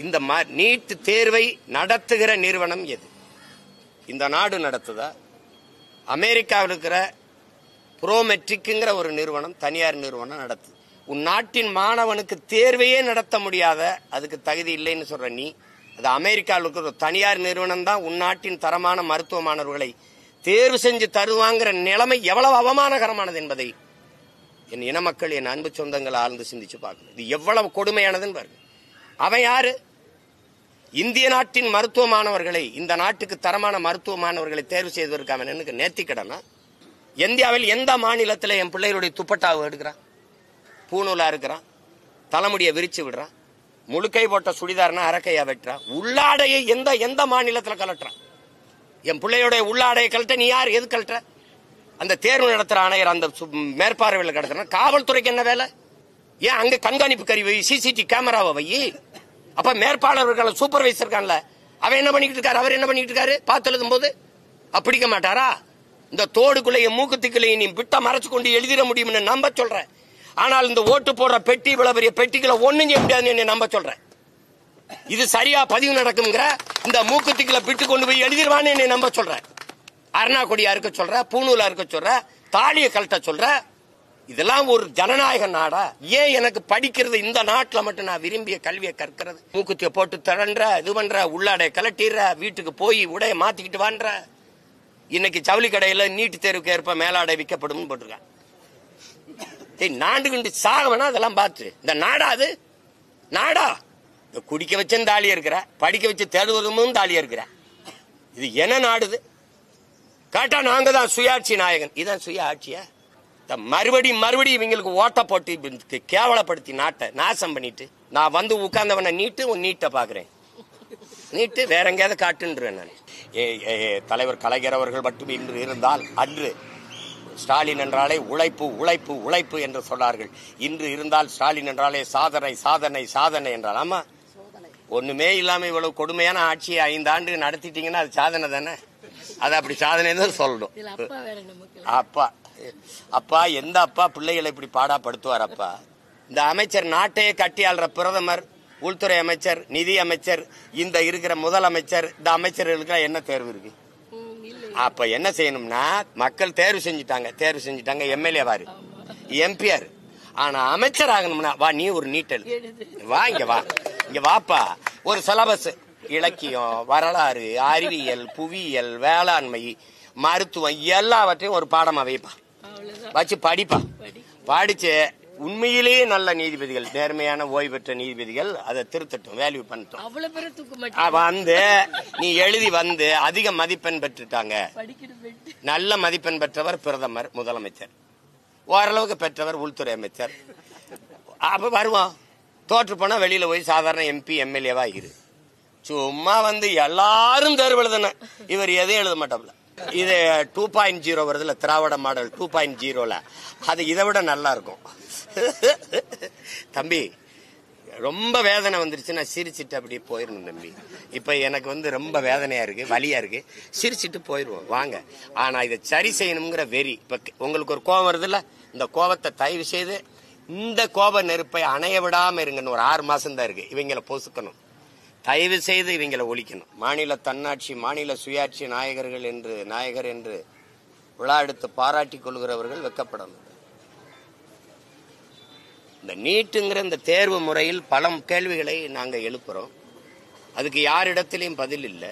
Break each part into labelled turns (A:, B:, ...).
A: இந்த நீட் தேர்வை நடத்துகிற நிறுவனம் எது? இந்த நாடு நடத்துதா? அமெரிக்காவில் இருக்கிற ப்ரோமெட்ரிக்ங்கிற ஒரு நிறுவனம், தனியார் நிறுவனம் நடத்துது. உன் நாட்டின் மாணவனுக்கு தேர்வையே நடத்த முடியாத, அதுக்கு தகுதி இல்லைன்னு சொல்ற நீ, அது அமெரிக்காவில் இருக்கிற ஒரு தனியார் நிறுவனம் தான் உன் நாட்டின் தரமான மருத்துவ மாணவர்களை தேர்வு செஞ்சு தருவாங்கிற நிலைமை எவ்வளவு அவமானகரமானது என்பதை என் இன மக்கள், என் அன்பு சொந்தங்களை ஆழ்ந்து சிந்திச்சு பார்க்கணும். இது எவ்வளவு கொடுமையானதுன்னு பாருங்க. அவன் யாரு? இந்திய நாட்டின் மருத்துவ மாணவர்களை, இந்த நாட்டுக்கு தரமான மருத்துவ மாணவர்களை தேர்வு செய்வதற்கு அவன் எனக்கு நேர்த்திக்கடனா? இந்தியாவில் எந்த மாநிலத்தில் என் பிள்ளைகளுடைய துப்பட்டாவை எடுக்கிறான், பூணூலா இருக்கிறான், தலைமுடியை விரிச்சு விடுறான், முழுக்கை போட்ட சுடிதார்னா அரக்கையா வெட்டுறான், உள்ளாடையை எந்த மாநிலத்தில் கலட்டுறான்? என் பிள்ளையோட உள்ளாடையை கலட்ட நீ யார்? எது கலட்ட? அந்த தேர்வு நடத்துற ஆணையர் அந்த மேற்பார்வையில் கடத்துறான். காவல்துறைக்கு என்ன வேலை? ஏன் அங்க கண்காணிப்பு கருவி வை, சிசிடிவி கேமராவை வை. அப்ப மேற்பாளர்கள் சூப்பர்வைசர் இருக்கான்ல, அவன் என்ன பண்ணிட்டு இருக்காரு? அவர் என்ன பண்ணிட்டு இருக்காரு? பார்த்து எழுதும் போது அப்படிக்க மாட்டாரா? இந்த தோடுக்குள்ளையும் மூக்குத்திக்குள்ளையும் நீ விட்ட மறைச்சு கொண்டு எழுதிட முடியும்னு நம்ப சொல்றேன். ஆனால் இந்த ஓட்டு போடுற பெட்டி, இவ்வளவு பெரிய பெட்டிகளை ஒண்ணும் செய்ய முடியாதுன்னு நம்ப சொல்றேன். இது சரியா பதிவு நடக்குங்கிற இந்த மூக்குத்திக்குள்ள பிட்டு கொண்டு போய் எழுதிடுவான்னு என்னை நம்ப சொல்றேன். அருணா கொடியா இருக்க சொல்ற, பூணூலா இருக்க சொல்ற, தாலியை கழட்ட சொல்ற. இதெல்லாம் ஒரு ஜனநாயக நாடா? ஏன் எனக்கு படிக்கிறது இந்த நாட்டுல மட்டும் நான் விரும்பிய கல்வியை கற்கிறது? மூக்குத்திய போட்டு தரன்ற, இது பண்ற, உள்ளாடைய கலட்டிடுற, வீட்டுக்கு போய் உடைய மாத்திக்கிட்டு வான்ற. இன்னைக்கு ஜவுளி கடையில நீட்டு தேர்வுக்கு ஏற்ப மேலாடை விற்கப்படும் போட்டிருக்கான். நாண்டுகிண்டு சாகவனா அதெல்லாம் பார்த்து இந்த நாடா? அது நாடா? குடிக்க வச்சு தாலியா இருக்கிற, படிக்க வச்சு தேடுவதும் தாலியா இருக்கிற. இது என்ன நாடுது? கேட்டா நாங்க தான் சுயாட்சி நாயகன். இதான் சுய ஆட்சியா? மறுபடி இவங்களுக்கு ஓட்ட போட்டு கேவலப்படுத்தி நாட்டை நாசம் பண்ணிட்டு நான் வந்து உட்கார்ந்தவன நீட்டு நீட்டை பாக்குறேன். நீட்டு வேற எங்கேயாவது காட்டுன்றேன் நான். தலைவர் கலைஞர் அவர்கள் மட்டும் இன்று இருந்தால், அன்று ஸ்டாலின் என்றாலே உழைப்பு உழைப்பு உழைப்பு என்று சொன்னார்கள். இன்று இருந்தால் ஸ்டாலின் என்றாலே சாதனை சாதனை சாதனை என்றால். ஆமா, ஒண்ணுமே இல்லாம இவ்வளவு கொடுமையான ஆட்சியை 5 ஆண்டு நடத்திட்டீங்கன்னா அது சாதனை தானே. அது அப்படி சாதனை தான் சொல்லணும். அப்பா அப்பா எந்த அப்பா பிள்ளைகளை இப்படி பாடாப்படுத்துவார்? அப்பா இந்த அமைச்சர் நாட்டையே கட்டி ஆள்ற பிரதமர், உள்துறை அமைச்சர், நிதி அமைச்சர், இந்த இருக்கிற முதலமைச்சர், இந்த அமைச்சர்களுக்கு என்ன தேர்வு இருக்கு? அப்ப என்ன செய்யணும்னா, மக்கள் தேர்வு செஞ்சுட்டாங்க, எம்எல்ஏ வாரு, எம்பிஆர். ஆனா அமைச்சர் ஆகணும்னா வா, நீ ஒரு நீட்டல் வா, இங்க வாப்பா. ஒரு சிலபஸ், இலக்கியம், வரலாறு, அறிவியல், புவியியல், வேளாண்மை, மருத்துவம் எல்லாவற்றையும் ஒரு பாடமா வைப்பா, வச்சு படிப்பா. படிச்சு உண்மையிலேயே நல்ல நீதிபதிகள், நேர்மையான ஓய்வு பெற்ற நீதிபதிகள் அதை திருத்தட்டும், வேல்யூ பண்ணட்டும். வந்து நீ எழுதி வந்து அதிக மதிப்பெண் பெற்றுட்டாங்க. நல்ல மதிப்பெண் பெற்றவர் பிரதமர், முதலமைச்சர், ஓரளவுக்கு பெற்றவர் உள்துறை அமைச்சர். அப்ப வருவான். தோற்று போனா வெளியில போய் சாதாரண எம்பி எம்எல்ஏவா இரு. சும்மா வந்து எல்லாரும் தேர்வு எழுதுன, இவர் எதையும் எழுத மாட்டாப்ல. இது 2.0 வருதுல, திராவிட மாடல் 2.0ல, அது இதை விட நல்லா இருக்கும். தம்பி ரொம்ப வேதனை வந்துருச்சு, நான் சிரிச்சுட்டு அப்படியே போயிடணும் தம்பி. இப்ப எனக்கு வந்து ரொம்ப வேதனையா இருக்கு, வலியா இருக்கு, சிரிச்சுட்டு போயிருவோம் வாங்க. ஆனா இதை சரி செய்யணுங்கிற வெறி. இப்ப உங்களுக்கு ஒரு கோபம் வருதுல்ல, இந்த கோபத்தை தயவு செய்து, இந்த கோப நெருப்பை அணைய விடாம இருங்கன்னு ஒரு 6 மாசம் தான் இருக்கு. இவங்களை பொசுக்கணும், தயவு செய்து இவங்களை ஒழிக்கணும். மாநில தன்னாட்சி, மாநில சுயாட்சி நாயகர் என்று விழா எடுத்து பாராட்டி கொள்கிறவர்கள் வெக்கப்படணும். இந்த நீட்டுங்கிற இந்த தேர்வு முறையில் பல கேள்விகளை நாங்க எழுப்புறோம். அதுக்கு யாரிடத்திலையும் பதில் இல்லை.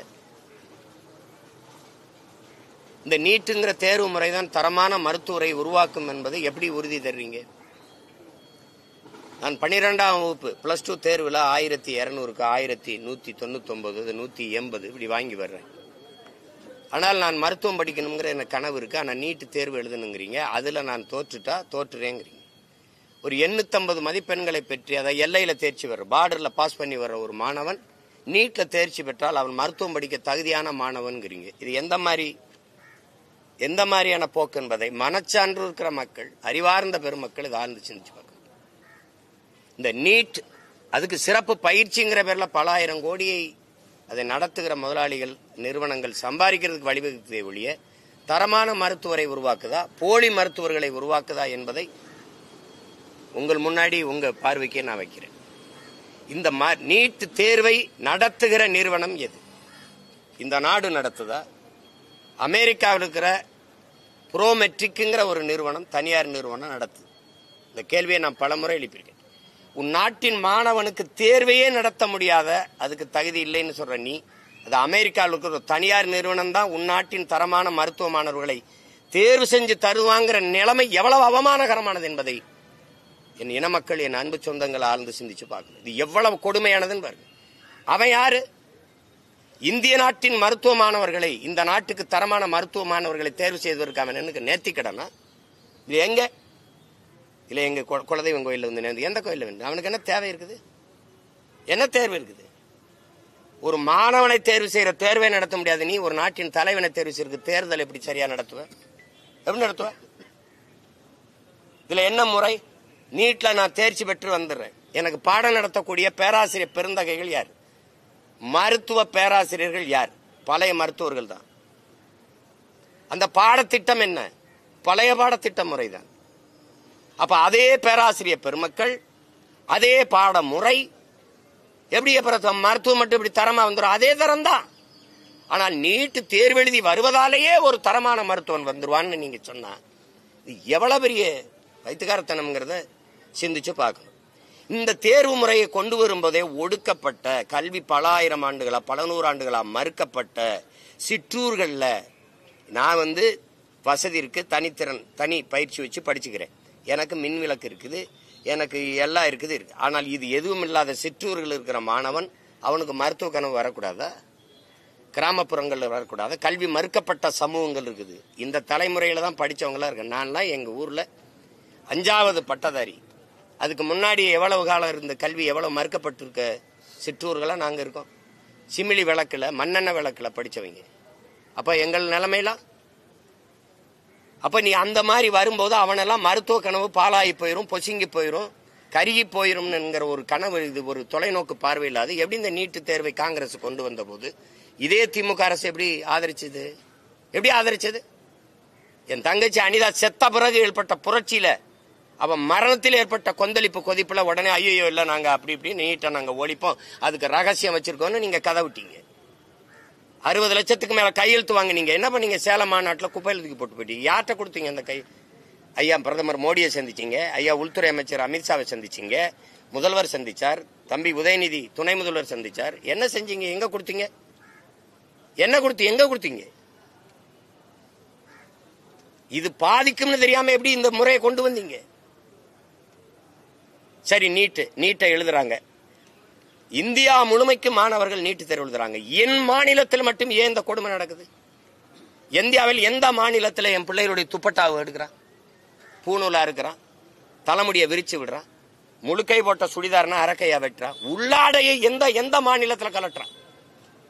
A: இந்த நீட்டுங்கிற தேர்வு முறைதான் தரமான மருத்துவரை உருவாக்கும் என்பதை எப்படி உறுதி தர்றீங்க? நான் 12ஆம் வகுப்பு +2 தேர்வில் 1200க்கு 1199, 180 இப்படி வாங்கி வர்றேன். ஆனால் நான் மருத்துவம் படிக்கணுங்கிற எனக்கு கனவு இருக்கு. ஆனால் நீட்டு தேர்வு எழுதணுங்கிறீங்க, அதுல நான் தோற்றுறேங்கிறீங்க. ஒரு 850 மதிப்பெண்களை பெற்று அதை எல்லையில தேர்ச்சி வர்ற, பார்டர்ல பாஸ் பண்ணி வர்ற ஒரு மாணவன் நீட்ல தேர்ச்சி பெற்றால் அவன் மருத்துவம் படிக்க தகுதியான மாணவன்கிறீங்க. இது எந்த மாதிரியான போக்கு என்பதை மனச்சான்று இருக்கிற மக்கள், அறிவார்ந்த பெருமக்கள் இதை ஆழ்ந்து சிந்திச்சு பார்க்கணும். இந்த நீட், அதுக்கு சிறப்பு பயிற்சிங்கிற பேர்ல பல ஆயிரம் கோடியை அதை நடத்துகிற முதலாளிகள், நிறுவனங்கள் சம்பாதிக்கிறதுக்கு வழிவகுத்ததை ஒழிய தரமான மருத்துவரை உருவாக்குதா, போலி மருத்துவர்களை உருவாக்குதா என்பதை உங்கள் முன்னாடி உங்க பார்வைக்கே நான் வைக்கிறேன். இந்த நீட் தேர்வை நடத்துகிற நிறுவனம் எது? இந்த நாடு நடத்துதா? அமெரிக்காவில் இருக்கிற ப்ரோமெட்ரிக்ங்கிற ஒரு நிறுவனம், தனியார் நிறுவனம் நடத்துது. இந்த கேள்வியை நான் பலமுறை எழுப்பியிருக்கேன். உன் நாட்டின் மாணவனுக்கு தேர்வையே நடத்த முடியாத, அதுக்கு தகுதி இல்லைன்னு சொல்ற நீ, அது அமெரிக்காவில் இருக்கிற ஒரு தனியார் நிறுவனம் தான் உன் நாட்டின் தரமான மருத்துவ மாணவர்களை தேர்வு செஞ்சு தருவாங்கிற நிலைமை எவ்வளவு அவமானகரமானது என்பதை என் இன மக்கள், என் அன்பு சொந்தங்களை ஆழ்ந்து சிந்திச்சு பார்க்கணும். இது எவ்வளவு கொடுமையானதுன்னு பாருங்க. அவன் யாரு? இந்திய நாட்டின் மருத்துவ மாணவர்களை, இந்த நாட்டுக்கு தரமான மருத்துவ மாணவர்களை தேர்வு செய்வதற்கு அவன் எனக்கு நேர்த்திக்கடனா? இது எங்க? இல்ல எங்க குலதெய்வம் கோயில்ல வந்து எந்த கோயில்ல வந்து அவனுக்கு என்ன தேவை இருக்குது? என்ன தேர்வு இருக்குது? ஒரு மாணவனை தேர்வு செய்யற தேர்வை நடத்த முடியாது. நீ ஒரு நாட்டின் தலைவனை தேர்வு செய்யற தேர்தல் எப்படி சரியா நடத்துவ? எப்படி நடத்துவ? இதுல என்ன முறை? நீட்ல நான் தேர்ச்சி பெற்று வந்துடுறேன். எனக்கு பாடம் நடத்தக்கூடிய பேராசிரியர் பெருந்தகைகள் யார்? மருத்துவ பேராசிரியர்கள் யார்? பழைய மருத்துவர்கள் தான். அந்த பாடத்திட்டம் என்ன? பழைய பாடத்திட்ட முறைதான். அப்ப அதே பேராசிரியர் பெருமக்கள், அதே பாட முறை, எப்படி அப்புறம் மருத்துவம் மட்டும் இப்படி தரமா வந்துடும்? அதே தரம் தான். ஆனால் நீட்டு தேர்வு எழுதி வருவதாலேயே ஒரு தரமான மருத்துவன் வந்துருவான்னு நீங்க சொன்னா இது எவ்வளவு பெரிய வைத்துக்காரத்தனம்ங்கிறத சிந்திச்சு பார்க்கணும். இந்த தேர்வு முறையை கொண்டு வரும்போதே ஒடுக்கப்பட்ட, கல்வி பல ஆயிரம் ஆண்டுகளா பல நூறாண்டுகளா மறுக்கப்பட்ட சிற்றூர்கள்ல நான் வசதி இருக்கு, தனித்திறன், தனி பயிற்சி வச்சு படிச்சுக்கிறேன். எனக்கு மின் விளக்கு இருக்குது, எனக்கு எல்லாம் இருக்குது. ஆனால் இது எதுவும் இல்லாத சிற்றூர்கள் இருக்கிற மாணவன், அவனுக்கு மருத்துவ கனவு வரக்கூடாதா? கிராமப்புறங்கள்ல வரக்கூடாது? கல்வி மறுக்கப்பட்ட சமூகங்கள் இருக்குது. இந்த தலைமுறையில தான் படிச்சவங்களா இருக்கு. நான்லாம் எங்க ஊர்ல 5வது பட்டதாரி. அதுக்கு முன்னாடி எவ்வளவு காலம் இருந்த கல்வி எவ்வளவு மறுக்கப்பட்டிருக்க சிற்றூர்களா நாங்க இருக்கோம். சிமிலி விளக்குல, மண்ணெண்ணெய் விளக்குல படிச்சவங்க. அப்ப எங்கள் நிலைமையெல்லாம், அப்ப நீ அந்த மாதிரி வரும்போது அவனெல்லாம் மருத்துவ கனவு பாலாகி போயிரும், பொசுங்கி போயிரும், கருகி போயிரும்ங்கிற ஒரு கனவு, இது ஒரு தொலைநோக்கு பார்வை இல்லாது. எப்படி இந்த நீட்டு தேர்வை காங்கிரஸ் கொண்டு வந்த போது இதே திமுக அரசு எப்படி ஆதரிச்சது? எப்படி ஆதரிச்சது? என் தங்கச்சி அனிதா செத்த பிறகு ஏற்பட்ட புரட்சியில, அவன் மரணத்தில் ஏற்பட்ட கொந்தளிப்பு கொதிப்புல உடனே ஐயோ இல்ல நாங்க அப்படி இப்படி நீட்டை நாங்க ஒழிப்போம், அதுக்கு ரகசியம் வச்சிருக்கோம்னு நீங்க கதை விட்டீங்க. 60 லட்சத்துக்கு மேல கையெழுத்து வாங்க. நீங்க என்ன பண்ணீங்க? சேலம் மாநாட்டில் குப்பையில் தூக்கி போட்டு போயிட்டீங்க. யார்கிட்ட கொடுத்தீங்க அந்த கை? ஐயா பிரதமர் மோடியை சந்திச்சீங்க, ஐயா உள்துறை அமைச்சர் அமித்ஷாவை சந்திச்சீங்க, முதல்வர் சந்திச்சார், தம்பி உதயநிதி துணை முதல்வர் சந்திச்சார். என்ன செஞ்சீங்க? எங்க கொடுத்தீங்க? என்ன கொடுத்து எங்க கொடுத்தீங்க? இது பாதிக்கும்னு தெரியாம எப்படி இந்த முறையை கொண்டு வந்தீங்க? சரி, நீட்டை எழுதுறாங்க. இந்தியா முழுமைக்கு மாணவர்கள் நீட்டு தேர்வு எழுதுறாங்க. என் மாநிலத்தில் மட்டும் ஏன் இந்த கொடுமை நடக்குது? இந்தியாவில் எந்த மாநிலத்தில் என் பிள்ளைகளுடைய துப்பட்டாவை எடுக்கிறான், பூநூலா இருக்கிறான், தலைமுடியை விரிச்சு விடுறான், முழுக்கை போட்ட சுடிதார்னா அரக்கையா வெட்டுறான், உள்ளாடையை எந்த மாநிலத்தில் கலட்டுறான்?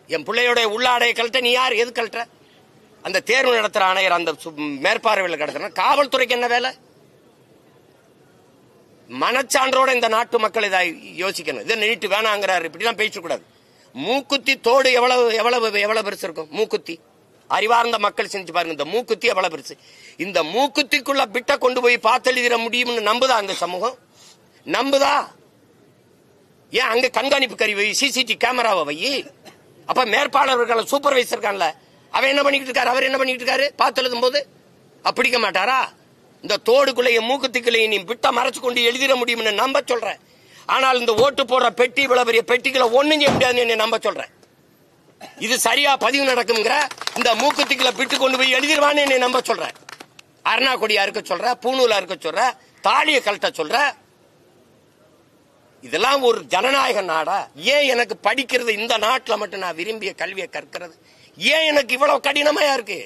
A: என் பிள்ளையோட உள்ளாடையை கலட்ட நீ யார்? எது கலட்டுற? அந்த தேர்வு நடத்துற ஆணையர் அந்த மேற்பார்வையில் கடத்துற காவல்துறைக்கு என்ன வேலை? மனச்சான்றோட இந்த நாட்டு மக்கள் இதை யோசிக்கணும். இதை நீட்டு வேணாங்கிறாரு, இப்படிலாம் பேசக்கூடாது. மூக்குத்தி தோடு எவ்வளவு பெருசு இருக்கும்? மூக்குத்தி அறிவார்ந்த மக்கள் செஞ்சு பாருங்க. இந்த மூக்குத்தி எவ்வளவு பெருசு? இந்த மூக்குத்திக்குள்ள பிட்ட கொண்டு போய் பார்த்தெழுதிட முடியும்னு நம்புதா அந்த சமூகம்? நம்புதா? ஏன் அங்க கண்காணிப்பு கருவி, சிசிடிவி கேமராவை வை. அப்ப மேற்பாளர்கள் சூப்பர்வைசர் இருக்கான்ல, அவன் என்ன பண்ணிட்டு இருக்காரு? அவர் என்ன பண்ணிட்டு இருக்காரு? பார்த்து எழுதும் போது பிடிக்க மாட்டாரா? இந்த தோடுக்குள்ளைய மூக்குத்திக்குள்ளைய நீ பிட்ட மறைச்சு கொண்டு எழுதிட முடியும்னு நம்ப சொல்றேன். ஆனால் இந்த ஓட்டு போடுற பெட்டி, இவ்வளவு பெரிய பெட்டிகளை ஒண்ணும் செய்ய முடியாதுன்னு நம்ப சொல்றேன். இது சரியா பதிவு நடக்குங்கிற இந்த மூக்குத்திக்குள்ள பிட்டு கொண்டு போய் எழுதிடுவான்னு என்னை நம்ப சொல்றேன். அருணா கொடியா இருக்க சொல்ற, பூநூலா இருக்க சொல்ற, தாலியை கழட்ட சொல்ற. இதெல்லாம் ஒரு ஜனநாயக நாடா? ஏன் எனக்கு படிக்கிறது இந்த நாட்டில் மட்டும் நான் விரும்பிய கல்வியை கற்கிறது ஏன் எனக்கு இவ்வளவு கடினமா இருக்கு?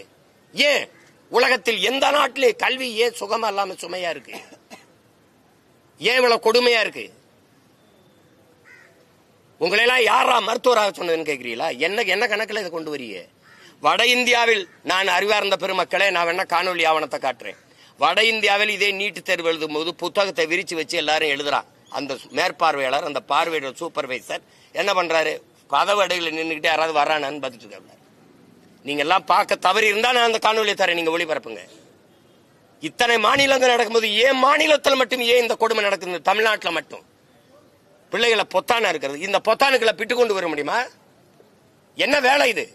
A: ஏன் உலகத்தில் எந்த நாட்டிலே கல்வி ஏன் சுகமா இல்லாம சுமையா இருக்கு? ஏன் இவ்வளவு கொடுமையா இருக்கு? உங்களெல்லாம் யாரா மருத்துவராக சொன்னதுன்னு கேட்கிறீங்களா? என்ன கணக்கில் இதை கொண்டு வரீங்க? வட இந்தியாவில் நான் அறிவார்ந்த பெருமக்களே, நான் வேணா காணொலி ஆவணத்தை காட்டுறேன். வட இந்தியாவில் இதே நீட்டு தேர்வு எழுதும் போது புத்தகத்தை விரிச்சு வச்சு எல்லாரும் எழுதுறான். அந்த மேற்பார்வையாளர், அந்த பார்வையாளர் சூப்பர்வைசர் என்ன பண்றாரு? கதவு அடையில் நின்றுகிட்டே யாராவது வரானான்னு பார்த்துட்டு இருக்காங்க. நீங்க எல்லாம் பார்க்க தவறி இருந்தா நான் அந்த காணொலியை தரேன், நீங்க ஒளிபரப்புங்க. இத்தனை மாநிலங்கள் நடக்கும்போது ஏன் மாநிலத்தில் மட்டும் ஏன் இந்த கொடுமை நடக்குது? தமிழ்நாட்டில் மட்டும் பிள்ளைகளை பொத்தானா இருக்கிறது. இந்த பொத்தானுக்களை பிட்டு கொண்டு வர முடியுமா? என்ன வேலை இது?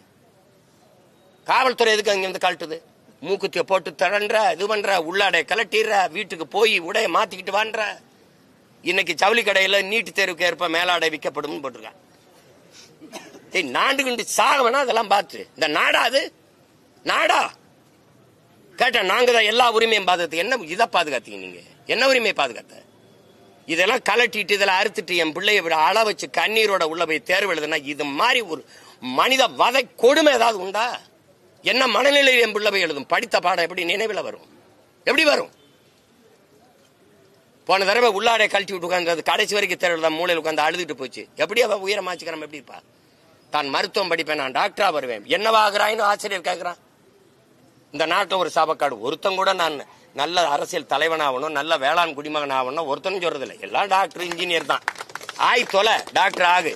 A: காவல்துறை எதுக்கு அங்கிருந்து கழட்டுது? மூக்குத்திய போட்டு தரன்ற, இது பண்ற, உள்ளாடை கலட்டிடுற, வீட்டுக்கு போய் உடைய மாத்திக்கிட்டு வான்ற. இன்னைக்கு ஜவுளி கடையில நீட்டு தேர்வுக்கு ஏற்ப மேலாடை விற்கப்படும் போட்டிருக்காங்க. நாண்டு கண்டு சாகவனா அதெல்லாம் பார்த்து இந்த நாடா அது? நாடா கேட்டா நாங்க தான் எல்லா உரிமையும் பாதுகாத்து. என்ன இதை பாதுகாத்தீங்க நீங்க? என்ன உரிமையை பாதுகாத்த? இதெல்லாம் கலட்டிட்டு இதெல்லாம் அறுத்துட்டு என் பிள்ளைய விட அள வச்சு கண்ணீரோட உள்ள போய் தேர்வு எழுதுனா இது மாதிரி ஒரு மனித வதை கொடுமை ஏதாவது உண்டா? என்ன மனநிலையில் என் பிள்ளை போய் எழுதும்? படித்த பாடம் எப்படி நினைவில் வரும்? எப்படி வரும்? போன தடவை உள்ளாடை கழட்டி விட்டு உட்காந்து கடைசி வரைக்கும் தேர்வு எழுத மூலையில் உட்காந்து அழுதுட்டு போச்சு. எப்படி அவ உயரமாச்சுக்கிறோம்? எப்படி இருப்பா? தான் மருத்துவம் படிப்பேன், நான் டாக்டரா வருவேன், என்னவாகிறான்னு ஆசிரியர் கேட்கிறான். இந்த நாட்டில் ஒரு சாபக்காடு. ஒருத்தன் கூட நான் நல்ல அரசியல் தலைவனாகணும், நல்ல வேளாண் குடிமகன் ஆகணும் ஒருத்தனும் சொல்றது இல்லை. எல்லாம் டாக்டர் இன்ஜினியர் தான். ஆய் தொலை டாக்டர் ஆகு.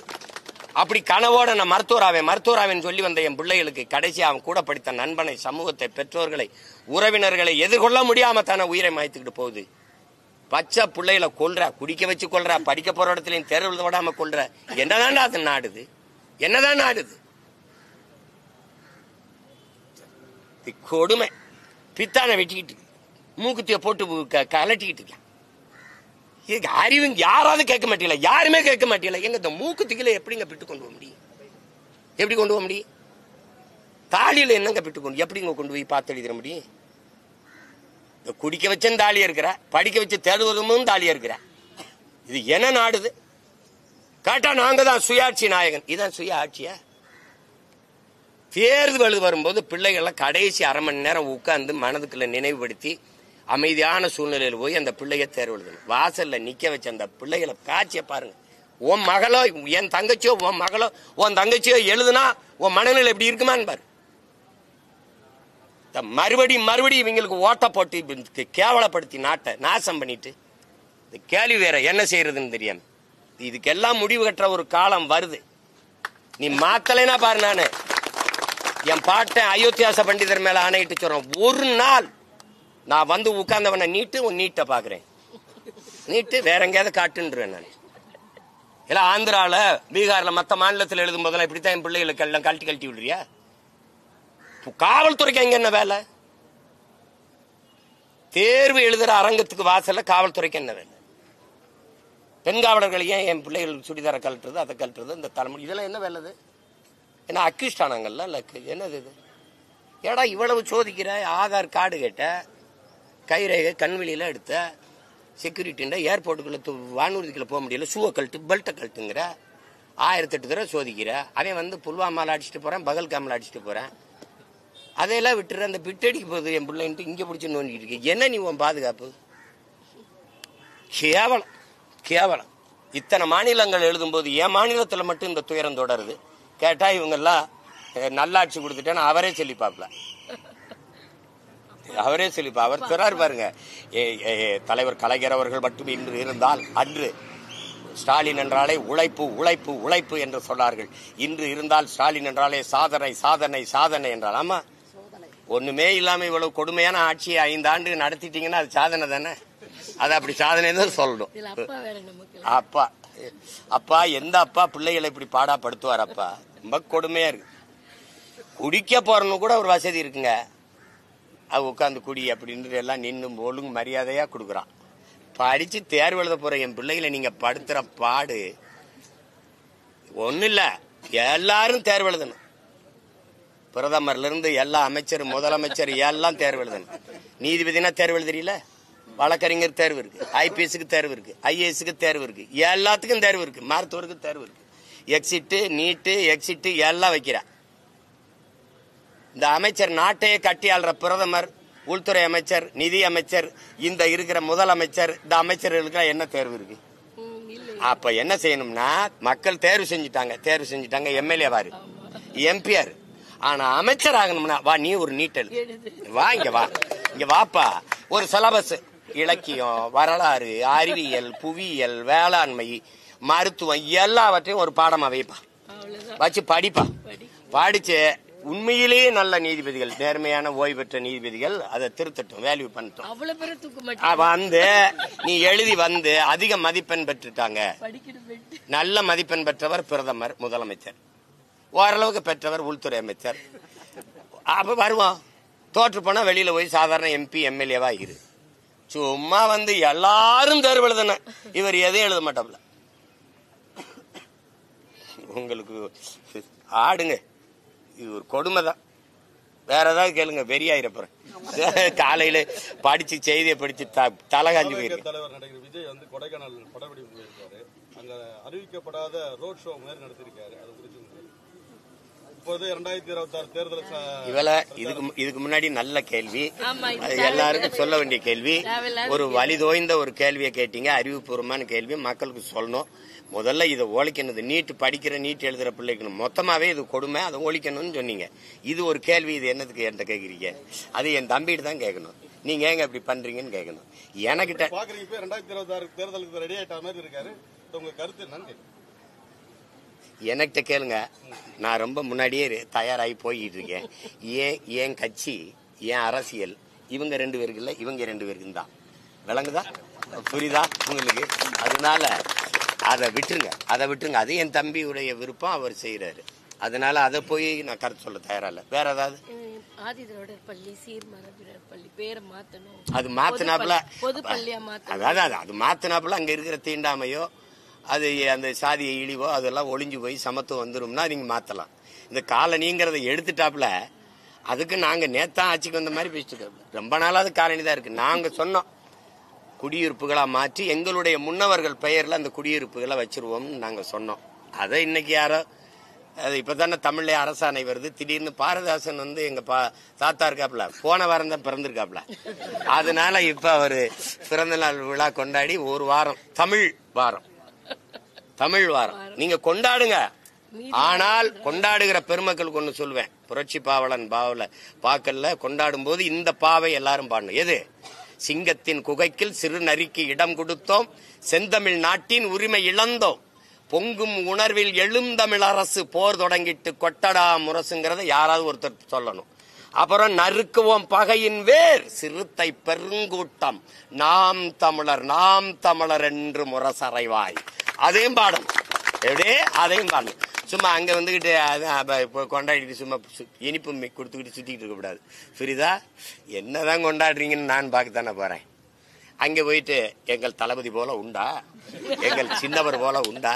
A: அப்படி கனவோட நான் மருத்துவராவேன் சொல்லி வந்த என் பிள்ளைகளுக்கு கடைசி அவன் கூட படித்த நண்பனை, சமூகத்தை, பெற்றோர்களை, உறவினர்களை எதிர்கொள்ள முடியாம தானே உயிரை மாய்த்துக்கிட்டு போகுது. பச்சை பிள்ளைகளை கொல்ற, குடிக்க வச்சு கொல்ற, படிக்க போற இடத்துலயும் தேர்வு விடாம கொல்ற. என்னதான் அது நாடுது? என்னதான் நாடுது? கொடுமை. பித்தான வெட்டிக்கிட்டு மூக்குத்திய போட்டு கலட்டிக்கிட்டு இருக்க. இதுக்கு அறிவு யாராவது கேட்க மாட்டீங்களா? யாருமே கேட்க மாட்டீங்களா? எங்க இந்த மூக்குத்திகளை எப்படிங்க பிட்டு கொண்டு போக முடியும்? எப்படி கொண்டு போக முடியும்? தாலியில என்னங்க பிட்டு கொண்டு எப்படிங்க கொண்டு போய் பார்த்து எழுதிட முடியும்? குடிக்க வச்சும் தாலியா இருக்கிற, படிக்க வச்சு தேடுவதும் தாலியா இருக்கிற. இது என்ன நாடுது? கேட்டா நாங்க தான் சுயாட்சி நாயகன். இதான் சுய ஆட்சியா? தேர்தல் வரும்போது பிள்ளைகள்லாம் கடைசி அரை மணி நேரம் உட்கார்ந்து மனதுக்குள்ள நினைவுபடுத்தி அமைதியான சூழ்நிலையில் போய் அந்த பிள்ளைய தேர்வு எழுதணும். வாசல்ல நிக்க வச்ச அந்த பிள்ளைகளை காட்சிய பாருங்க. உன் மகளோ என் தங்கச்சியோ உன் மகளோ உன் தங்கச்சியோ எழுதுனா உன் மனநிலை எப்படி இருக்குமான்னு பாரு. மறுபடியும் இவங்களுக்கு ஓட்ட போட்டு கேவலப்படுத்தி நாட்டை நாசம் பண்ணிட்டு இந்த கேள்வி வேற என்ன செய்யறதுன்னு தெரியாம இதுக்கெல்லாம் முடிவு கட்டுற ஒரு காலம் வருது. நீ மாத்தலைனா பாரு. நானு என் பாட்டன் அயோத்தியாச பண்டிதர் மேல ஆணையிட்டு சொல்றேன், ஒரு நாள் நான் வந்து உட்கார்ந்தவனை நீட்டு உன் நீட்டை பாக்குறேன், நீட்டு வேற எங்கேயாவது காட்டுன்றேன். நான் எல்லாம் ஆந்திரால பீகார்ல மத்த மாநிலத்தில் எழுதும் போதெல்லாம் இப்படித்தான் என் பிள்ளைகளுக்கு எல்லாம் கழட்டி விடுறியா? காவல்துறைக்கு அங்க என்ன வேலை? தேர்வு எழுதுற அரங்கத்துக்கு வாசல்ல காவல்துறைக்கு என்ன வேலை? பெண் காவலர்கள் ஏன் என் பிள்ளைகள் சுடிதார கழட்டுறது, அதை கழட்டுறது, இந்த தலைமுறை இதெல்லாம் என்ன வேலை? ஏன்னா அக்யூஸ்ட் ஆனாங்கல்ல. என்னது இது? ஏடா இவ்வளவு சோதிக்கிற? ஆதார் கார்டு கேட்ட, கைரேகை கண்வெளியில எடுத்த, செக்யூரிட்டின்ற ஏர்போர்ட்டுக்குள்ள வானூர்திக்குள்ள போக முடியல, ஷூவை கழட்டு பெல்ட்டை கழட்டுங்கிற, 1008 தடவை சோதிக்கிற. அவன் வந்து புல்வாமால அடிச்சுட்டு போறேன், பகல்காமில் அடிச்சுட்டு போறேன், அதையெல்லாம் விட்டுற. அந்த பிட்டடிக்கு போகுது என் பிள்ளைன்ட்டு இங்க பிடிச்சி நோண்டிட்டு இருக்கு. என்ன நீ உன் பாதுகாப்பு? கேவலம் கேவலம். இத்தனை மாநிலங்கள் எழுதும் போது என் மாநிலத்துல மட்டும் இந்த துயரம் தொடருது. கேட்டா இவங்கெல்லாம் நல்லாட்சி கொடுத்துட்டேன்னு அவரே சொல்லிப்பாப்ல. அவரே சொல்லிப்பா. அவர் சொல்றாரு பாருங்க, தலைவர் கலைஞர் அவர்கள் மட்டும் இன்று இருந்தால் அன்று ஸ்டாலின் என்றாலே உழைப்பு உழைப்பு உழைப்பு என்று சொன்னார்கள். இன்று இருந்தால் ஸ்டாலின் என்றாலே சாதனை சாதனை சாதனை என்றால். ஆமா, ஒண்ணுமே இல்லாம இவ்வளவு கொடுமையான ஆட்சியை 5 ஆண்டு நடத்திட்டீங்கன்னா அது சாதனை தானே. அது அப்படி சாதனை தான் சொல்லணும். அப்பா அப்பா எந்த அப்பா பிள்ளைகளை இப்படி பாடாப்படுத்துவார்? அப்பா ரொம்ப கொடுமையா இருக்கு. குடிக்க போறன்னு கூட ஒரு வசதி இருக்குங்க. அது உட்காந்து குடி அப்படின்னு எல்லாம் நின்று ஒழுங்கு மரியாதையா கொடுக்குறான். படிச்சு தேர்வு எழுத போற என் பிள்ளைகளை நீங்க படுத்துற பாடு ஒண்ணு இல்ல. எல்லாரும் தேர்வு எழுதணும். பிரதமர்ல இருந்து எல்லா அமைச்சர், முதலமைச்சர் எல்லாம் தேர்வு எழுதணும். நீதிபதினா தேர்வு எழுதுறீல, வழக்கறிஞர் தேர்வு இருக்கு, ஐபிஎஸ்க்கு தேர்வு இருக்கு, ஐஏஎஸ்க்கு தேர்வு இருக்கு, எல்லாத்துக்கும் தேர்வு இருக்கு, மருத்துவருக்கு தேர்வு இருக்கு, எக்ஸிட்டு நீட்டு எக்ஸிட்டு எல்லாம் வைக்கிறா. இந்த அமைச்சர் நாட்டையே கட்டி ஆள்ற பிரதமர், உள்துறை அமைச்சர், நிதி அமைச்சர், இந்த இருக்கிற முதலமைச்சர், இந்த அமைச்சர்களுக்கு என்ன தேர்வு இருக்கு? அப்ப என்ன செய்யணும்னா, மக்கள் தேர்வு செஞ்சுட்டாங்க எம்எல்ஏ வாரு, எம்பிஆர். ஆனா அமைச்சர் ஆகணும்னா வா, நீ ஒரு நீட்டல் வா, இங்க வாப்பா. ஒரு சிலபஸ், இலக்கியம், வரலாறு, அறிவியல், புவியியல், வேளாண்மை, மருத்துவம் எல்லாவற்றையும் ஒரு பாடமா வைப்பா, வச்சு படிப்பா. படிச்சு உண்மையிலேயே நல்ல நீதிபதிகள், நேர்மையான ஓய்வு பெற்ற நீதிபதிகள் அதை திருத்தட்டும், வேல்யூ பண்ணட்டும். வந்து நீ எழுதி வந்து அதிக மதிப்பெண் பெற்றுட்டாங்க. நல்ல மதிப்பெண் பெற்றவர் பிரதமர், முதலமைச்சர், ஓரளவுக்கு பெற்றவர் உள்துறை அமைச்சர். அப்ப வருவோம். தோற்று போனா வெளியில போய் சாதாரண MP MLA-வா இரு. சும்மா வந்து எல்லாரும் தேர்வு எழுதுன, இவர் எதையும் எழுத மாட்டாப்ல. உங்களுக்கு ஆடுங்க, இது ஒரு கொடுமை தான். வேற ஏதாவது கேளுங்க, வெறியாயிரப்புறேன். காலையில படிச்சு செய்தியை படிச்சு தலை காஞ்சி போயிருக்கு.
B: தலைவர் நடிகர் விஜய் வந்து கொடைக்கானல் படப்பிடிப்பு போயிருக்காரு. அங்க அறிவிக்கப்படாத ரோட் ஷோ மாதிரி நடத்திருக்காரு. அது குறித்து இப்போது 2026 தேர்தல்
A: இவள இதுக்கு முன்னாடி நல்ல கேள்வி, எல்லாருக்கும் சொல்ல வேண்டிய கேள்வி. ஒரு வலிதோய்ந்த ஒரு கேள்வியை கேட்டீங்க, அறிவுபூர்வமான கேள்வி, மக்களுக்கு சொல்லணும். முதல்ல இதை ஒழிக்கணும். நீட் படிக்கிற, நீட் எழுதுற பிள்ளைக்கு மொத்தமாவே இது கொடுமை, அதை ஒழிக்கணும்னு சொன்னீங்க. இது ஒரு கேள்வி, இது என்னதுக்கு என்கிட்ட கேக்குறீங்க? அது என் தம்பிட்டு தான் கேட்கணும். நீங்க ஏங்க இப்படி பண்றீங்கன்னு கேட்கணும். எனக்கிட்ட
B: 2026 தேர்தலுக்கு ரெடி ஆயிட்ட மாதிரி இருக்காரு. உங்க கருத்து என்னன்னு
A: எனக்கிட்ட கேளுங்க. நான் ரொம்ப முன்னாடியே தயாராகி போயிட்டு இருக்கேன். ஏன் கட்சி, ஏன் அரசியல், இவங்க 2 பேருக்கு இல்ல, இவங்க 2 பேருக்கு தான். விளங்குதா? புரியுதா உங்களுக்கு? அதனால அதை விட்டுருங்க, அது என் தம்பியுடைய விருப்பம், அவர் செய்யறாரு. அதனால அதை போய் நான் கருத்து சொல்ல தயாரா இல்ல. வேற ஏதாவது அது மாத்தினாப்புல, அதாவது அது மாத்தினாப்புல அங்க இருக்கிற தீண்டாமையோ, அது அந்த சாதியை இழிவோ அதெல்லாம் ஒளிஞ்சு போய் சமத்துவம் வந்துரும்னா நீங்க மாத்தலாம். இந்த காலனிங்கிறத எடுத்துட்டாப்புல, அதுக்கு நாங்க நேத்தான் ஆட்சிக்கு வந்த மாதிரி பேசிட்டு ரொம்ப நாளாவது காலனி தான் இருக்கு. நாங்க சொன்னோம் குடியிருப்புகளா மாற்றி எங்களுடைய முன்னவர்கள் பெயர்ல அந்த குடியிருப்புகளை வச்சிருவோம்னு நாங்க சொன்னோம். அதை இன்னைக்கு யாரோ, அது இப்பதானே தமிழ்ல அரசாணை வருது. திடீர்னு பாரதாசன் வந்து எங்க தாத்தா இருக்காப்ல, போன வாரம் தான் பிறந்திருக்காப்ல. அதனால இப்ப அவரு பிறந்த நாள் விழா கொண்டாடி ஒரு வாரம் தமிழ் வாரம் நீங்க கொண்டாடுங்க. ஆனால் கொண்டாடுகிற பெருமக்களுக்கு ஒண்ணு சொல்லுவேன், புரட்சி பாவலன் பாக்கல்ல கொண்டாடும் போது இந்த பாவை எல்லாரும் பாடணும். எது? சிங்கத்தின் குகைக்கில் சிறு நரிக்கு இடம் கொடுத்தோம், செந்தமிழ் நாட்டின் உரிமை இழந்தோம், பொங்கும் உணர்வில் எழுந்தமிழ் அரசு போர் தொடங்கிட்டு கொட்டடா முரசுங்கிறத யாராவது ஒருத்தர் சொல்லணும். அப்புறம் நறுக்குவோம் பகையின் வேர் சிறுத்தை பெருங்கூட்டம், நாம் தமிழர் என்று முரசறைவாய். அதையும் பாடணும். எப்படியே அதையும் பாடணும். சும்மா அங்க வந்துகிட்டு கொண்டாடிட்டு சும்மா இனிப்பு கொடுத்துக்கிட்டு சுத்திக்கிட்டு இருக்க கூடாது. புரியுதா? என்னதான் கொண்டாடுறீங்கன்னு நான் பார்க்கத்தானே போறேன். அங்க போயிட்டு எங்கள் தளபதி போல உண்டா, எங்கள் சின்னவர் போல உண்டா,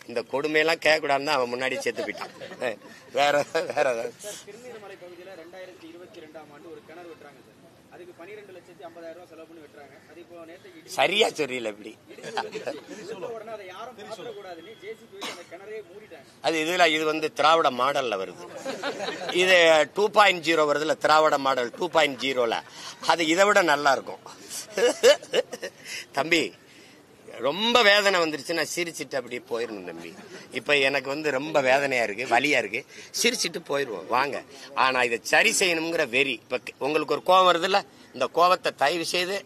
A: இந்த கொடுமையெல்லாம் கேட்க கூடாதுன்னு அவன் முன்னாடி சேர்த்து போயிட்டான். வேற
C: திருநீர்மலை பகுதியில் 2022ஆம் ஆண்டு ஒரு கிணறு வெட்டுறாங்க சார். அதுக்கு 12,50,000 செலவு பண்ணி வெட்டுறாங்க. அது இப்போ நேற்று
A: சரியா சொல்றீல இப்படி
C: உடனே அதை யாரும் கூடாதுன்னு ஜேசிபி அந்த கிணறையே மூடிட்டாங்க.
A: அது இது வந்து திராவிட மாடல்ல வருது. இது 2.0 வருதுல, திராவிட மாடல் 2.0ல. அது இதை விட நல்லா இருக்கும். தம்பி ரொம்ப வேதனை வந்துருச்சுன்னா சிரிச்சிட்டு அப்படியே போயிடணும் தம்பி. இப்ப எனக்கு வந்து ரொம்ப வேதனையா இருக்கு, வலியா இருக்கு, சிரிச்சிட்டு போயிருவோம் வாங்க. ஆனா இதை சரி செய்யணுங்கிற வெறி. இப்ப உங்களுக்கு ஒரு கோபம் வருது இல்ல, இந்த கோபத்தை தயவு செய்து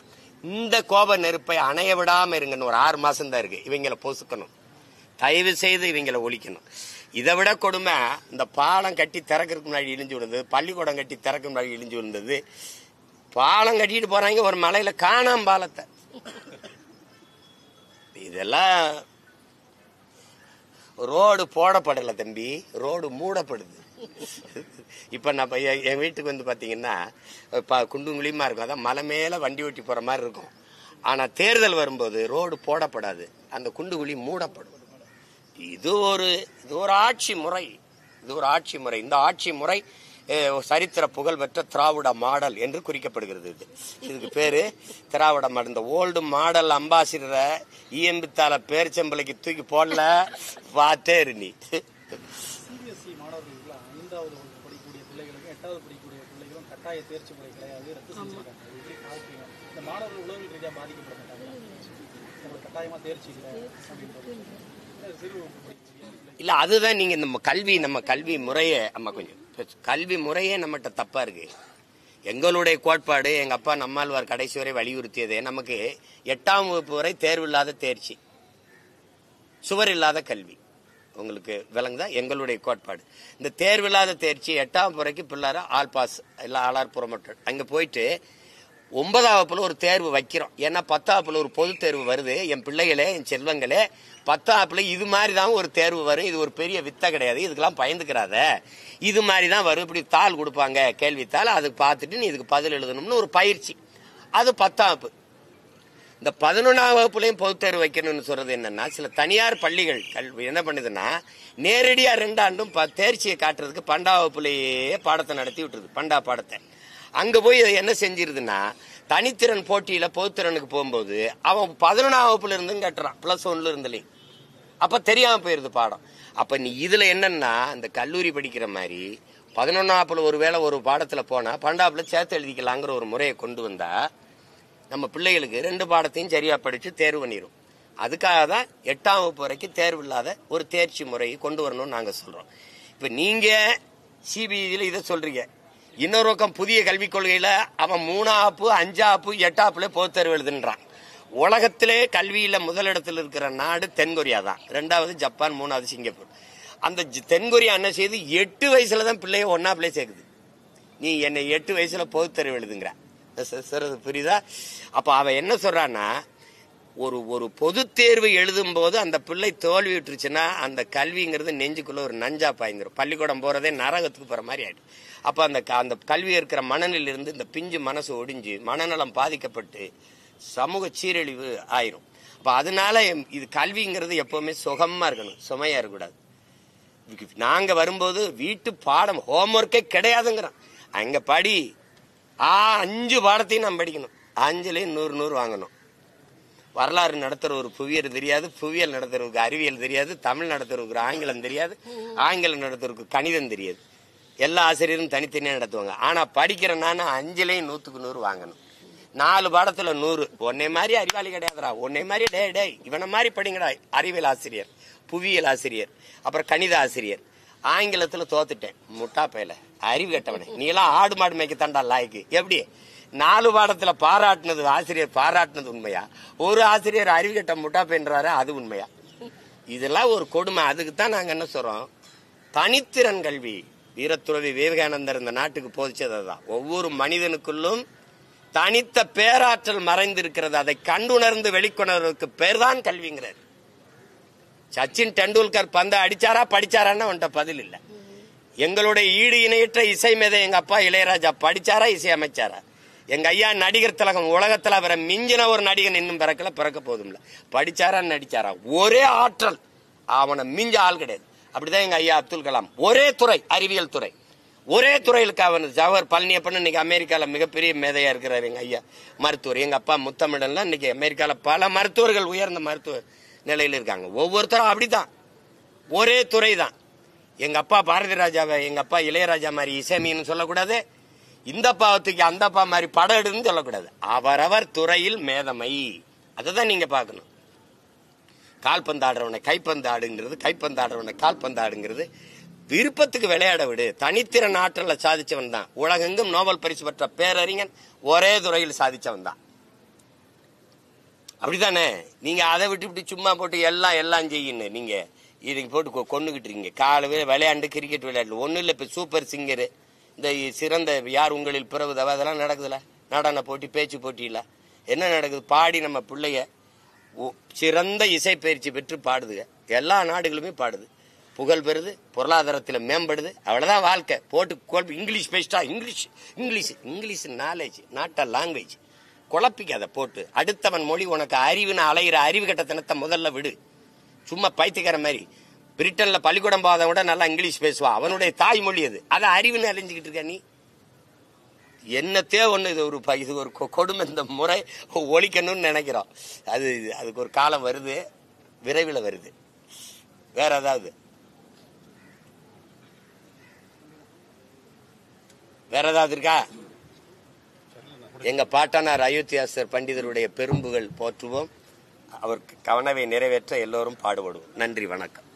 A: இந்த கோப நெருப்பை அணைய விடாம இருங்கன்னு ஒரு 6 மாசம் தான் இருக்கு. இவங்களை பொசுக்கணும், தயவு செய்து இவங்களை ஒழிக்கணும். இதை விட கொடுமை, இந்த பாலம் கட்டி திறக்கிறதுக்கு முன்னாடி இழிஞ்சு விழுந்தது, பள்ளிக்கூடம் கட்டி திறக்க முன்னாடி இழிஞ்சு விழுந்தது. பாலம் கட்டிட்டு போறாங்க, ஒரு மலையில காணாம பாலத்தை. இதெல்லாம் ரோடு போடப்படல தம்பி, ரோடு மூடப்படுது. இப்ப நான் என் வீட்டுக்கு வந்து பாத்தீங்கன்னா குண்டுங்குழியுமா இருக்கும், அதான் மலை மேல வண்டி ஓட்டி போற மாதிரி இருக்கும். ஆனா தேர்தல் வரும்போது ரோடு போடப்படாது, அந்த குண்டுகுழி மூடப்படும். இது ஒரு ஆட்சி முறை. இந்த ஆட்சி முறை சரித்திர புகழ் பெற்ற திராவிட மாடல் என்று குறிக்கப்படுகிறது. இதுக்கு பேரு திராவிட மாடல். இந்த ஓல்டு மாடல் அம்பாசிடரை ஈயம்பித்தால பேர்ச்சம்பளைக்கு தூக்கி போடல, பார்த்தே நீ.
D: சிபிஎஸ்இ மாணவர்கள் 5வது படிக்கக்கூடிய பிள்ளைகளுக்கும் 8வது படிக்கக்கூடிய பிள்ளைகளும் கட்டாய தேர்ச்சி முறை கிடையாது, ரத்து செஞ்சிருக்காங்க. இந்த மாணவர்கள் உளவியல் ரீதியாக பாதிக்கப்பட மாட்டாங்க, உங்களுக்கு கட்டாயமா தேர்ச்சி இல்லை அப்படின்றது
A: இல்ல. அதுதான் நீங்க நம்ம கல்வி முறையே கொஞ்சம் கல்வி முறையே நம்மகிட்ட தப்பா இருக்கு. எங்களுடைய கோட்பாடு, எங்க அப்பா நம்மாழ்வார் கடைசி வரை வலியுறுத்தியதே நமக்கு 8ஆம் வகுப்பு வரை தேர்வு இல்லாத தேர்ச்சி, சுவர் இல்லாத கல்வி. உங்களுக்கு விளங்குதா? எங்களுடைய கோட்பாடு இந்த தேர்வில்லாத தேர்ச்சி 8ஆம் வரைக்கும் பிள்ளார ஆல் பாஸ் இல்லை ஆளார் புறமட்டல். அங்கே போயிட்டு 9ஆம் வகுப்புல ஒரு தேர்வு வைக்கிறோம். ஏன்னா 10ஆம் வகுப்புல ஒரு பொது தேர்வு வருது. என் பிள்ளைகளே, என் செல்வங்களே, 10ஆம் வகுப்புல இது மாதிரி தான் ஒரு தேர்வு வரும். இது ஒரு பெரிய வித்தை கிடையாது, இதுக்கெல்லாம் பயந்துக்கிறாத. இது மாதிரி தான் வரும். இப்படி தாள் கொடுப்பாங்க, கேள்வித்தாள், அதுக்கு பார்த்துட்டு நீ இதுக்கு பதில் எழுதணும்னு ஒரு பயிற்சி. அது 10ஆம் வகுப்பு. இந்த 11ஆம் வகுப்புலையும் பொது தேர்வு வைக்கணும்னு சொல்றது என்னன்னா, சில தனியார் பள்ளிகள் கல்வி என்ன பண்ணுதுன்னா, நேரடியா 2 ஆண்டும் தேர்ச்சியை காட்டுறதுக்கு 12ஆம் வகுப்புலேயே பாடத்தை நடத்தி விட்டுருது. 12ஆம் பாடத்தை அங்க போய் என்ன செஞ்சிருதுன்னா, தனித்திறன் போட்டியில பொதுத்திறனுக்கு போகும்போது அவன் 11ஆம் வகுப்புல இருந்தும் கட்டுறான், +1 இருந்துலையும். அப்ப தெரியாம போயிருது பாடம். அப்ப நீ இதுல என்னன்னா, இந்த கல்லூரி படிக்கிற மாதிரி 11ஆம் வகுப்புல ஒருவேளை ஒரு பாடத்துல போனா 12ஆம் வகுப்புல சேர்த்து எழுதிக்கலாங்கிற ஒரு முறையை கொண்டு வந்தா நம்ம பிள்ளைகளுக்கு 2 பாடத்தையும் சரியா படிச்சு தேர்வு பண்ணிடும். அதுக்காக தான் 8ஆம் வகுப்பு வரைக்கும் தேர்வு இல்லாத ஒரு தேர்ச்சி முறையை கொண்டு வரணும்னு நாங்க சொல்றோம். இப்ப நீங்க சிபிஎஸ்இல இதை சொல்றீங்க, இன்னொரு பக்கம் புதிய கல்விக் கொள்கையில அவன் 3ஆம் வகுப்பு 5ஆம் வகுப்பு 8ஆம் வகுப்புல பொது தேர்வு எழுதுன்றான். உலகத்திலே கல்வியில முதலிடத்தில் இருக்கிற நாடு தென்கொரியா தான், 2வது ஜப்பான், 3வது சிங்கப்பூர். அந்த தென்கொரியா என்ன செய்யுது, 8 வயசுலதான் பிள்ளைய 1ஆம் சேர்க்குது. நீ என்னை 8 வயசுல பொது தேர்வு எழுதுங்கிற, புரியுதா? அப்ப அவன் என்ன சொல்றான்னா, ஒரு பொது தேர்வு எழுதும் போது அந்த பிள்ளை தோல்வி விட்டுருச்சுன்னா அந்த கல்விங்கிறது நெஞ்சுக்குள்ள ஒரு நஞ்சா பாய்ந்துரும். பள்ளிக்கூடம் போறதே நரகத்துக்கு போற மாதிரி ஆயிடும். அப்ப அந்த கல்வி இருக்கிற மனநிலிருந்து இந்த பிஞ்சு மனசு ஒடிஞ்சு மனநலம் பாதிக்கப்பட்டு சமூக சீரழிவு ஆயிரும். அப்ப அதனால இது கல்விங்கிறது எப்பவுமே சுகமா இருக்கணும், சுமையா இருக்கக்கூடாது. நாங்க வரும்போது வீட்டு பாடம் ஹோம்ஒர்க்கே கிடையாதுங்கிறோம். அங்க படி 5 பாடத்தையும் நான் படிக்கணும், 5லயும் 100 வாங்கணும். வரலாறு நடத்துற ஒரு புவியல் தெரியாது, புவியியல் நடத்துறதுக்கு அறிவியல் தெரியாது, தமிழ் நடத்துறதுக்கு ஆங்கிலம் தெரியாது, ஆங்கிலம் நடத்துறதுக்கு கணிதம் தெரியாது. எல்லா ஆசிரியரும் தனித்தனியா நடத்துவாங்க. ஆனா படிக்கிற நான் 5லயும் 100க்கு 100 வாங்கணும். 4 பாடத்துல 100. உன்னை மாதிரி அறிவாளி கிடையாதுடா, உன்னை மாதிரி டே இவனை மாதிரி படிங்கடா. அறிவியல் ஆசிரியர், புவியியல் ஆசிரியர், அப்புறம் கணித ஆசிரியர். ஆங்கிலத்துல தோத்துட்டேன், முட்டா பையல, அறிவு கட்டவனே, நீ எல்லாம் ஆடு மாடு மேய்க்க தாண்டா லாய்க்கு. எப்படி 4 பாடத்துல பாராட்டினது ஆசிரியர் பாராட்டினது உண்மையா? ஒரு ஆசிரியர் அறிவு கட்ட முட்டா பையன்றாரு, அது உண்மையா? இதெல்லாம் ஒரு கொடுமை. அதுக்கு தான் நாங்க என்ன சொல்றோம், தனித்திறன் கல்வி. வீரத்துறவி விவேகானந்தர் இந்த நாட்டுக்கு போதிச்சது அதுதான். ஒவ்வொரு மனிதனுக்குள்ளும் தனித்த பேராற்றல் மறைந்திருக்கிறது, அதை கண்டுணர்ந்து வெளிக்கொணர்வதற்கு பேர் தான் கல்விங்கிறார். சச்சின் டெண்டுல்கர் பந்த அடிச்சாரா படிச்சாரான்னு அவன்கிட்ட பதில் இல்ல. எங்களுடைய ஈடு இணையற்ற இசை மேதை எங்க அப்பா இளையராஜா படிச்சாரா, இசை அமைச்சாரா? எங்க ஐயா நடிகர் திலகம், உலகத்துல அவரை மிஞ்சின ஒரு நடிகன் இன்னும் பிறக்க போதும்ல. படிச்சாரா நடிச்சாரா? ஒரே ஆற்றல், அவனை மிஞ்ச ஆள் கிடையாது. அப்படிதான் எங்க ஐயா அப்துல் கலாம். ஒரே துறை, அறிவியல் துறை, ஒரே துறையிலுக்கு அவன் ஜவஹர் பழனியப்பன் இன்னைக்கு அமெரிக்கால மிகப்பெரிய மேதையா இருக்கிறார் எங்க ஐயா மருத்துவர். எங்க அப்பா முத்தமிழன்லாம் இன்னைக்கு அமெரிக்கால பல மருத்துவர்கள் உயர்ந்த மருத்துவ நிலையில இருக்காங்க. ஒவ்வொருத்தரும் அப்படிதான், ஒரே துறை தான். எங்க அப்பா பாரதி ராஜாவை எங்க அப்பா இளையராஜா மாதிரி இசைமின்னு சொல்லக்கூடாது, இந்த பாவத்துக்கு அந்த அப்பா மாதிரி படம் எடுன்னு சொல்லக்கூடாது. அவரவர் துறையில் மேதமை, அதை நீங்க பாக்கணும். கால்பந்து ஆடுறவனை கைப்பந்து ஆடுங்கிறது, கைப்பந்து ஆடுறவனை கால்பந்து ஆடுங்கிறது. விருப்பத்துக்கு விளையாட விடு. தனித்திறன் ஆற்றல சாதிச்சவன் தான். உலகெங்கும் நோபல் பரிசு பெற்ற பேரறிஞன் ஒரே துறையில் சாதிச்சவன் தான். அப்படித்தானே? நீங்க அதை விட்டு சும்மா போட்டு எல்லாம் செய்யணும். நீங்க இதுக்கு போட்டு கொண்டுகிட்டு இருக்கீங்க. காலையில் விளையாண்டு கிரிக்கெட் விளையாடு ஒன்னும் இல்லை. இப்ப சூப்பர் சிங்கரு, இந்த சிறந்த யார் உங்களில் பிறகுதவ, அதெல்லாம் நடக்குதுல. நடன போட்டி, பேச்சு போட்டி இல்ல, என்ன நடக்குது? பாடி நம்ம பிள்ளைய சிறந்த இசை பயிற்சி பெற்று பாடுதுங்க. எல்லா நாடுகளுமே பாடுது, புகழ் பெறுது, பொருளாதாரத்தில் மேம்படுது. அவ்வளவுதான் வாழ்க்கை. போட்டு இங்கிலீஷ் பேசிட்டா English knowledge, not a language. குழப்பிக்காத போட்டு. அடுத்தவன் மொழி உனக்கு அறிவுன்னு அலைகிற அறிவு கட்டத்தனத்தை முதல்ல விடு. சும்மா பைத்தியக்கார மாதிரி. பிரிட்டன்ல பள்ளிக்கூடம் போகாத விட நல்லா இங்கிலீஷ் பேசுவான், அவனுடைய தாய்மொழி அது. அதை அறிவுன்னு அழிஞ்சுக்கிட்டு இருக்க நீ. என்னத்தே ஒண்ணு, இது ஒரு கொடுமை. இந்த முறை ஒழிக்கணும்னு நினைக்கிறோம். அதுக்கு ஒரு காலம் வருது, விரைவில் வருது. வேற ஏதாவது இருக்கா? எங்க பாட்டனார் அயோத்தியாசர் பண்டிதருடைய பெரும்புகள் போற்றுவோம். அவருக்கு கவனவை நிறைவேற்ற எல்லோரும் பாடுபடுவோம். நன்றி, வணக்கம்.